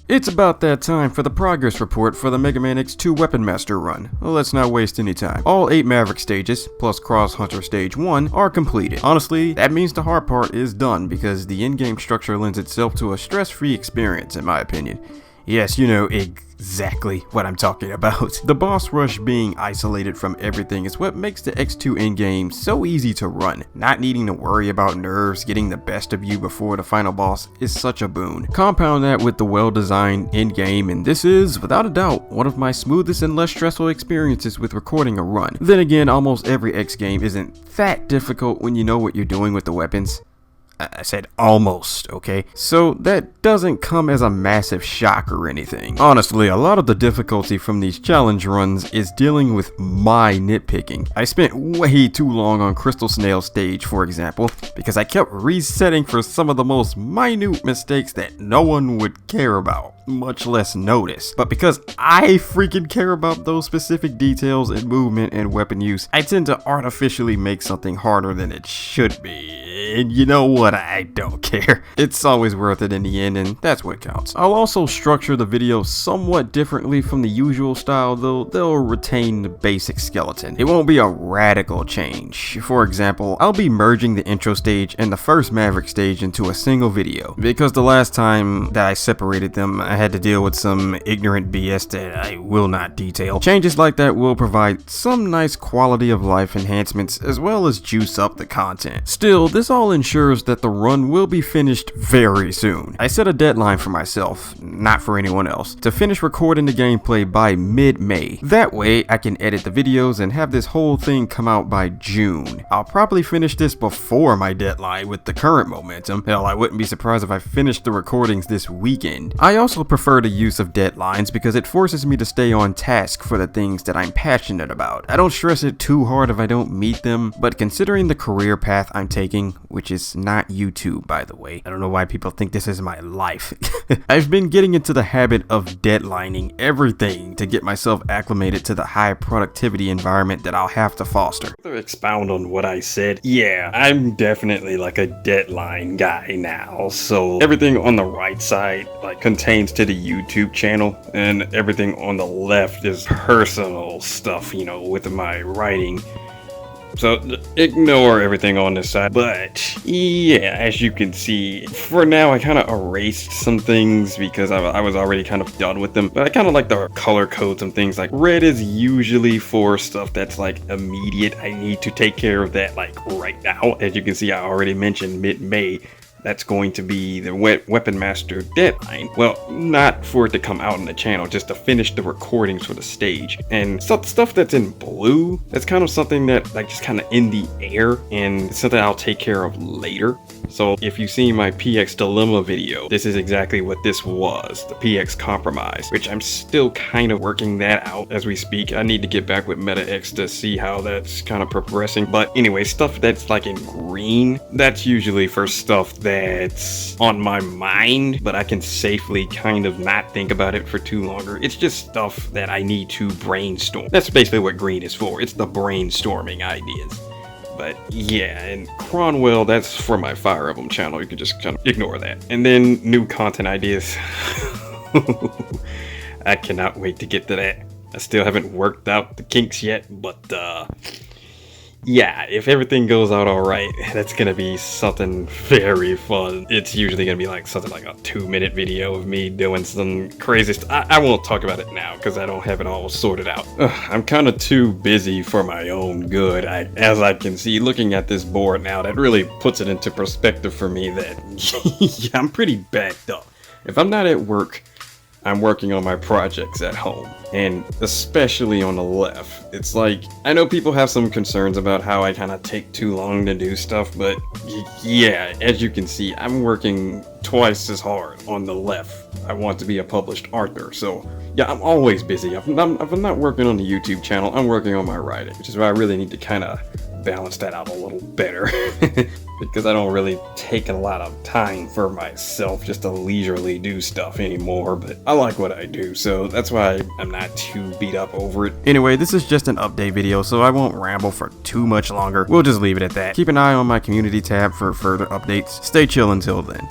It's about that time for the progress report for the Mega Man X2 Weapon Master run. Let's not waste any time. All 8 Maverick stages, plus Cross Hunter Stage 1, are completed. Honestly, that means the hard part is done because the in-game structure lends itself to a stress-free experience in my opinion. Yes, you know exactly what I'm talking about. The boss rush being isolated from everything is what makes the X2 in-game so easy to run. Not needing to worry about nerves getting the best of you before the final boss is such a boon. Compound that with the well-designed in-game, and this is, without a doubt, one of my smoothest and less stressful experiences with recording a run. Then again, almost every X game isn't that difficult when you know what you're doing with the weapons. I said almost, okay? So that doesn't come as a massive shock or anything. Honestly, a lot of the difficulty from these challenge runs is dealing with my nitpicking. I spent way too long on Crystal Snail stage, for example, because I kept resetting for some of the most minute mistakes that no one would care about, much less notice. But because I freaking care about those specific details in movement and weapon use, I tend to artificially make something harder than it should be. And you know what? I don't care. It's always worth it in the end, and that's what counts. I'll also structure the video somewhat differently from the usual style, though they'll retain the basic skeleton. It won't be a radical change. For example, I'll be merging the intro stage and the first Maverick stage into a single video, because the last time that I separated them, I had to deal with some ignorant BS that I will not detail. Changes like that will provide some nice quality of life enhancements as well as juice up the content. Still, this all ensures that the run will be finished very soon. I set a deadline for myself, not for anyone else, to finish recording the gameplay by mid-May. That way, I can edit the videos and have this whole thing come out by June. I'll probably finish this before my deadline with the current momentum. Hell, I wouldn't be surprised if I finished the recordings this weekend. I also prefer the use of deadlines because it forces me to stay on task for the things that I'm passionate about. I don't stress it too hard if I don't meet them, but considering the career path I'm taking, which is not YouTube, by the way. I don't know why people think this is my life. I've been getting into the habit of deadlining everything to get myself acclimated to the high productivity environment that I'll have to foster. To expound on what I said, yeah, I'm definitely like a deadline guy now. So everything on the right side like contains to the YouTube channel, and everything on the left is personal stuff, you know, with my writing. So ignore everything on this side, but yeah, as you can see, for now I kind of erased some things because I was already kind of done with them, but I kind of like the color code some things. Like red is usually for stuff that's like immediate. I need to take care of that like right now. As you can see, I already mentioned mid-May. That's going to be the Weapon Master deadline. Well, not for it to come out on the channel, just to finish the recordings for the stage. And stuff that's in blue, that's kind of something that like just kind of in the air, and it's something I'll take care of later. So if you see my PX Dilemma video, this is exactly what this was, the PX Compromise, which I'm still kind of working that out as we speak. I need to get back with MetaX to see how that's kind of progressing. But anyway, stuff that's like in green, that's usually for stuff that's on my mind, but I can safely kind of not think about it for too longer. It's just stuff that I need to brainstorm. That's basically what green is for. It's the brainstorming ideas. But yeah, and Cronwell, that's for my Fire Emblem channel. You can just kind of ignore that. And then new content ideas. I cannot wait to get to that. I still haven't worked out the kinks yet, but yeah, if everything goes out alright, that's gonna be something very fun. It's usually gonna be like something like a 2-minute video of me doing some crazy stuff. I won't talk about it now because I don't have it all sorted out. I'm kind of too busy for my own good. As I can see, looking at this board now, that really puts it into perspective for me that yeah, I'm pretty backed up. If I'm not at work, I'm working on my projects at home, and especially on the left. It's like, I know people have some concerns about how I kind of take too long to do stuff, but yeah, as you can see, I'm working twice as hard on the left. I want to be a published author, so yeah, I'm always busy. If I'm not working on the YouTube channel, I'm working on my writing, which is why I really need to kind of balance that out a little better. Because I don't really take a lot of time for myself just to leisurely do stuff anymore, but I like what I do, so that's why I'm not too beat up over it. Anyway, this is just an update video, so I won't ramble for too much longer. We'll just leave it at that. Keep an eye on my community tab for further updates. Stay chill until then.